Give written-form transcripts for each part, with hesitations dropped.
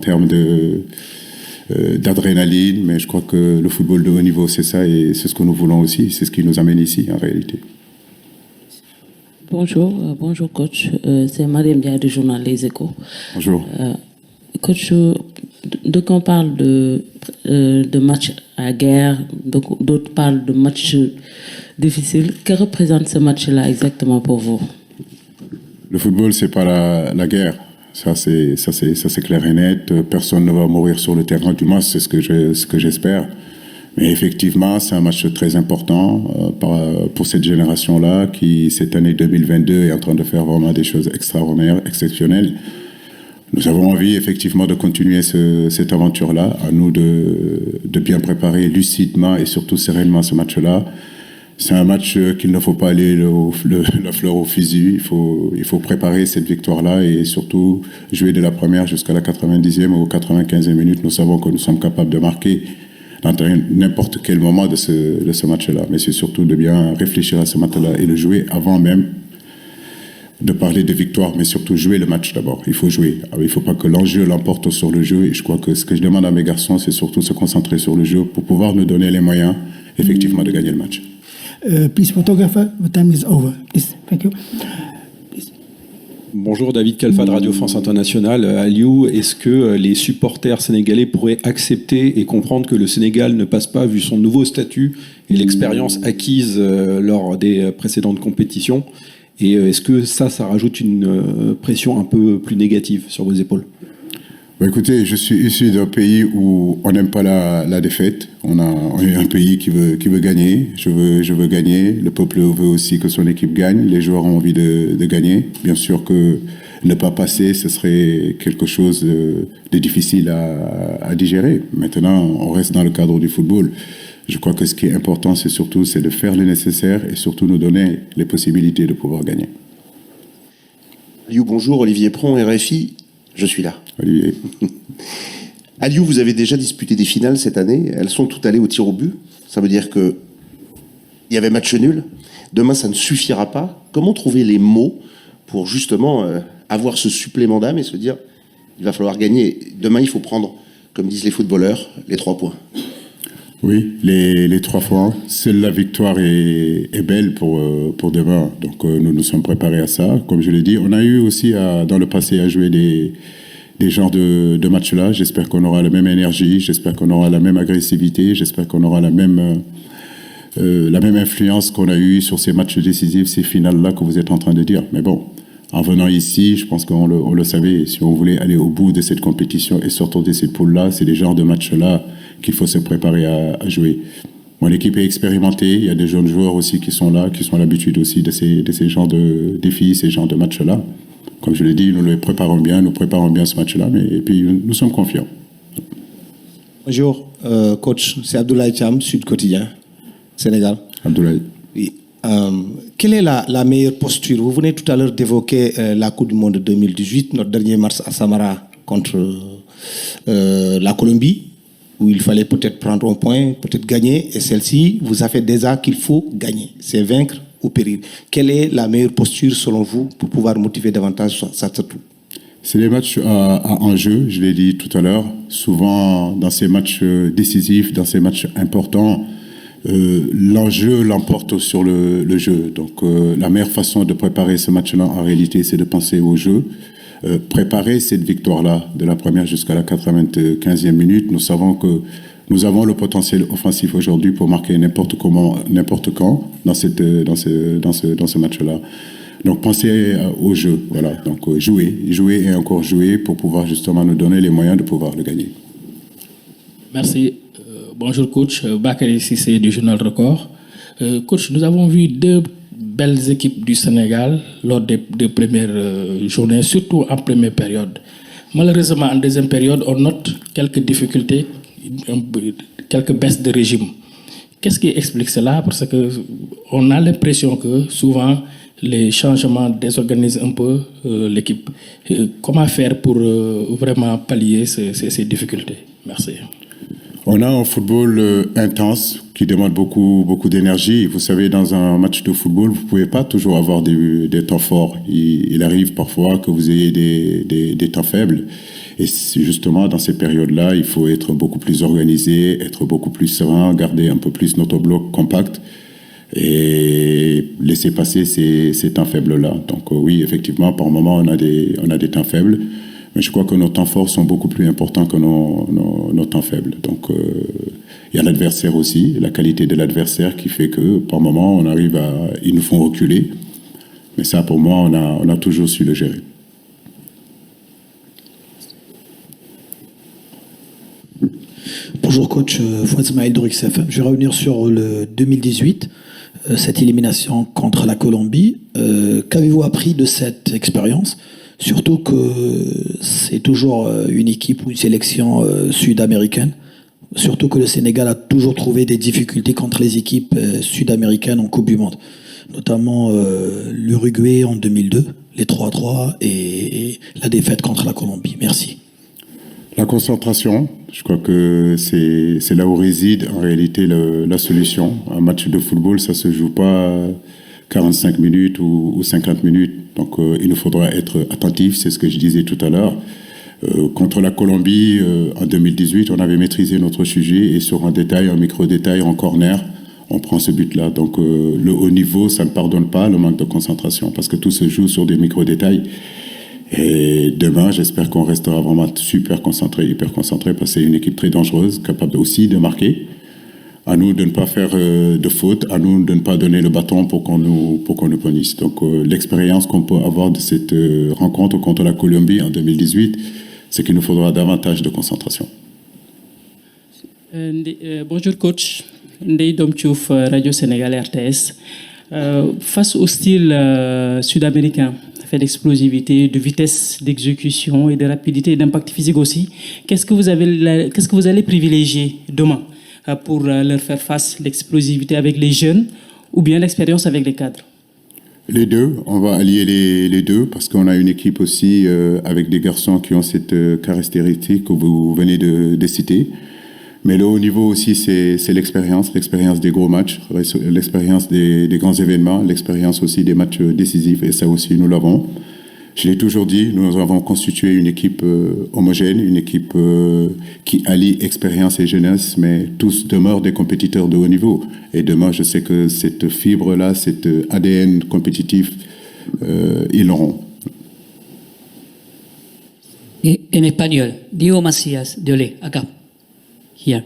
en termes d'adrénaline, mais je crois que le football de haut niveau, c'est ça, et c'est ce que nous voulons aussi, c'est ce qui nous amène ici, en réalité. Bonjour coach, c'est Mariam Ndiaye du journal Les Échos. Bonjour. Coach, donc on parle de match à guerre, d'autres parlent de match difficile. Que représente ce match-là exactement pour vous? Le football, c'est pas la guerre. Ça c'est clair et net. Personne ne va mourir sur le terrain, du moins c'est ce que j'espère. Mais effectivement, c'est un match très important pour cette génération-là qui, cette année 2022, est en train de faire vraiment des choses extraordinaires, exceptionnelles. Nous avons envie effectivement de continuer cette aventure-là, à nous de bien préparer lucidement et surtout sereinement ce match-là. C'est un match qu'il ne faut pas aller la fleur au fusil. Il faut préparer cette victoire-là et surtout jouer de la première jusqu'à la 90e ou 95e minute. Nous savons que nous sommes capables de marquer dans n'importe quel moment de ce match-là. Mais c'est surtout de bien réfléchir à ce match-là et le jouer avant même de parler de victoire, mais surtout jouer le match d'abord. Il faut jouer. Alors, il ne faut pas que l'enjeu l'emporte sur le jeu. Et je crois que ce que je demande à mes garçons, c'est surtout de se concentrer sur le jeu pour pouvoir nous donner les moyens, effectivement, de gagner le match. Please, photographer, the time is over. Please, thank you. Please. Bonjour, David Kalfa de Radio France Internationale. Aliou, est-ce que les supporters sénégalais pourraient accepter et comprendre que le Sénégal ne passe pas, vu son nouveau statut et l'expérience acquise lors des précédentes compétitions? Et est-ce que ça rajoute une pression un peu plus négative sur vos épaules? Écoutez, je suis issu d'un pays où on n'aime pas la défaite. On est un pays qui veut gagner. Je veux gagner. Le peuple veut aussi que son équipe gagne. Les joueurs ont envie de gagner. Bien sûr que ne pas passer, ce serait quelque chose de difficile à digérer. Maintenant, on reste dans le cadre du football. Je crois que ce qui est important, c'est de faire le nécessaire et surtout nous donner les possibilités de pouvoir gagner. Aliou, bonjour. Olivier Pron, RFI. Je suis là. Olivier. Aliou, vous avez déjà disputé des finales cette année. Elles sont toutes allées au tir au but. Ça veut dire qu'il y avait match nul. Demain, ça ne suffira pas. Comment trouver les mots pour justement avoir ce supplément d'âme et se dire il va falloir gagner. Demain, il faut prendre, comme disent les footballeurs, les 3 points. Oui, les 3 points. Seule la victoire est belle pour demain. Donc nous nous sommes préparés à ça. Comme je l'ai dit, on a eu aussi dans le passé à jouer des genres de matchs-là. J'espère qu'on aura la même énergie, j'espère qu'on aura la même agressivité, j'espère qu'on aura la même influence qu'on a eue sur ces matchs décisifs, ces finales-là que vous êtes en train de dire. Mais bon, en venant ici, je pense qu'on le savait. Si on voulait aller au bout de cette compétition et sortir de cette poule-là, c'est des genres de matchs-là qu'il faut se préparer à jouer. Mon équipe est expérimentée, il y a des jeunes joueurs aussi qui sont là, qui sont à l'habitude aussi de ces genres de défis, ces genres de matchs-là. Comme je l'ai dit, nous préparons bien ce match-là, et puis nous sommes confiants. Bonjour, coach, c'est Abdoulaye Thiam, Sud Quotidien, Sénégal. Abdoulaye. Oui. Quelle est la meilleure posture? Vous venez tout à l'heure d'évoquer la Coupe du Monde 2018, notre dernier match à Samara contre la Colombie, où il fallait peut-être prendre un point, peut-être gagner, et celle-ci vous a fait déjà qu'il faut gagner, c'est vaincre ou périr. Quelle est la meilleure posture selon vous pour pouvoir motiver davantage ça surtout? C'est les matchs à enjeu, je l'ai dit tout à l'heure. Souvent, dans ces matchs décisifs, dans ces matchs importants, l'enjeu l'emporte sur le jeu. Donc, la meilleure façon de préparer ce match-là, en réalité, c'est de penser au jeu. Préparer cette victoire-là, de la première jusqu'à la 95e minute. Nous savons que nous avons le potentiel offensif aujourd'hui pour marquer n'importe comment, n'importe quand dans ce match-là. Donc, pensez au jeu, voilà. Donc, jouer et encore jouer pour pouvoir justement nous donner les moyens de pouvoir le gagner. Merci. Bonjour coach, Bakary Cissé du Journal Record. Coach, nous avons vu 2 belles équipes du Sénégal lors des 2 premières journées, surtout en première période. Malheureusement, en deuxième période, on note quelques difficultés, quelques baisses de régime. Qu'est-ce qui explique cela? Parce qu'on a l'impression que souvent, les changements désorganisent un peu l'équipe. Comment faire pour vraiment pallier ces difficultés? Merci. On a un football intense qui demande beaucoup d'énergie. Vous savez, dans un match de football, vous ne pouvez pas toujours avoir des temps forts. Il arrive parfois que vous ayez des temps faibles. Et justement, dans ces périodes-là, il faut être beaucoup plus organisé, être beaucoup plus serein, garder un peu plus notre bloc compact et laisser passer ces temps faibles-là. Donc oui, effectivement, par moment, on a des temps faibles, mais je crois que nos temps forts sont beaucoup plus importants que nos temps faibles. Donc il y a l'adversaire aussi, la qualité de l'adversaire qui fait que par moment, ils nous font reculer. Mais ça, pour moi, on a toujours su le gérer. Bonjour coach, Fouad Smaïl de RixFM. Je vais revenir sur le 2018, cette élimination contre la Colombie. Qu'avez-vous appris de cette expérience? Surtout que c'est toujours une équipe ou une sélection sud-américaine. Surtout que le Sénégal a toujours trouvé des difficultés contre les équipes sud-américaines en Coupe du Monde. Notamment l'Uruguay en 2002, les 3-3 et la défaite contre la Colombie. Merci. La concentration, je crois que c'est là où réside en réalité la solution. Un match de football, ça se joue pas 45 minutes ou 50 minutes. Donc il nous faudra être attentif, c'est ce que je disais tout à l'heure. Contre la Colombie, en 2018, on avait maîtrisé notre sujet et sur un micro-détail, en corner, on prend ce but-là. Donc le haut niveau, ça ne pardonne pas le manque de concentration parce que tout se joue sur des micro-détails. Et demain, j'espère qu'on restera vraiment super concentré, hyper concentré, parce que c'est une équipe très dangereuse, capable aussi de marquer. À nous de ne pas faire de faute, à nous de ne pas donner le bâton pour qu'on nous punisse. Donc l'expérience qu'on peut avoir de cette rencontre contre la Colombie en 2018, c'est qu'il nous faudra davantage de concentration. Bonjour coach, Ndeye Dom Diouf, Radio Sénégal RTS. Face au style sud-américain, fait d'explosivité, de vitesse d'exécution et de rapidité et d'impact physique aussi, qu'est-ce que vous allez privilégier demain pour leur faire face, l'explosivité avec les jeunes ou bien l'expérience avec les cadres? Les deux, on va allier les deux parce qu'on a une équipe aussi avec des garçons qui ont cette caractéristique que vous venez de citer. Mais le haut niveau aussi, c'est l'expérience des gros matchs, l'expérience des grands événements, l'expérience aussi des matchs décisifs. Et ça aussi, nous l'avons. Je l'ai toujours dit, nous avons constitué une équipe homogène, une équipe qui allie expérience et jeunesse, mais tous demeurent des compétiteurs de haut niveau. Et demain, je sais que cette fibre-là, cet ADN compétitif, ils l'auront. En espagnol, Diego Macías, de Olé, acá. Here.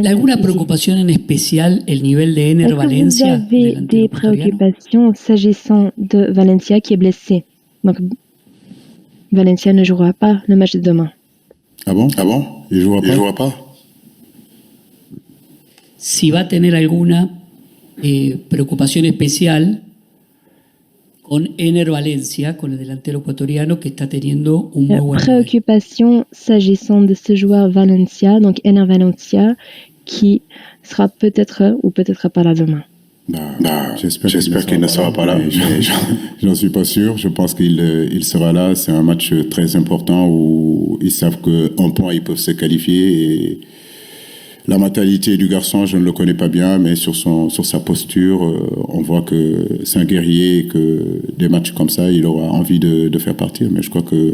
¿Alguna preocupación en especial el nivel de Ener Valencia? Est-ce que vous avez des préoccupations s'agissant de Valencia qui est blessé? Donc, Valencia ne jouera pas le match de demain. Ah bon? Il jouera pas? Si va a tener alguna preocupación especial con Ener Valencia, con el delantero ecuatoriano que está teniendo un muy buen nivel. Préoccupation s'agissant de ce joueur Valencia, donc Ener Valencia, qui sera peut-être ou peut-être pas là demain. J'espère qu'il ne sera pas là. J'en suis pas sûr. Je pense qu'il sera là. C'est un match très important où ils savent qu'en point, ils peuvent se qualifier. Et la mentalité du garçon, je ne le connais pas bien, mais sur sa posture, on voit que c'est un guerrier et que des matchs comme ça, il aura envie de faire partir. Mais je crois que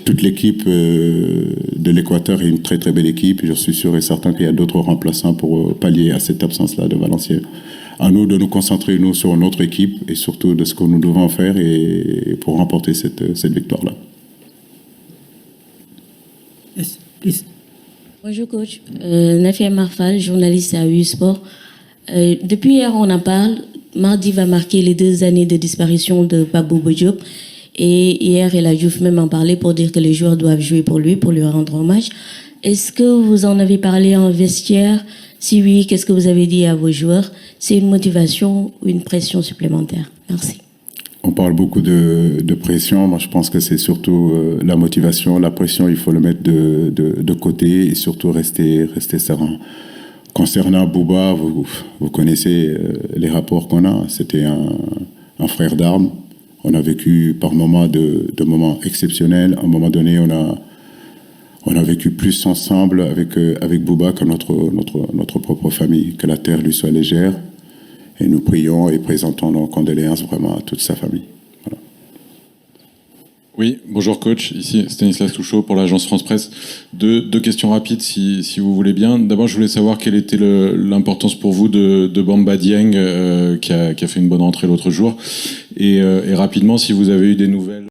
toute l'équipe de l'Équateur est une très très belle équipe. Je suis sûr et certain qu'il y a d'autres remplaçants pour pallier à cette absence-là de Valencia. À nous de nous concentrer, nous, sur notre équipe et surtout de ce que nous devons faire et pour remporter cette victoire-là. Yes, please. Bonjour coach, Nafia Marfal, journaliste à U Sport. Depuis hier, on en parle. Mardi va marquer les 2 années de disparition de Babou Diop. Et hier, El Hadji Diouf même en parlait pour dire que les joueurs doivent jouer pour lui rendre hommage. Est-ce que vous en avez parlé en vestiaire? Si oui, qu'est-ce que vous avez dit à vos joueurs? C'est une motivation ou une pression supplémentaire? Merci. On parle beaucoup de pression. Moi, je pense que c'est surtout la motivation. La pression, il faut le mettre de côté et surtout rester serein. Concernant Bouba, vous connaissez les rapports qu'on a. C'était un frère d'armes. On a vécu par moments de moments exceptionnels. À un moment donné, on a vécu plus ensemble avec Bouba que notre propre famille. Que la terre lui soit légère. Et nous prions et présentons nos condoléances vraiment à toute sa famille. Voilà. Oui, bonjour coach, ici Stanislas Touchot pour l'agence France Presse. Deux questions rapides si vous voulez bien. D'abord, je voulais savoir quelle était l'importance pour vous de Bamba Dieng qui a fait une bonne rentrée l'autre jour. Et rapidement, si vous avez eu des nouvelles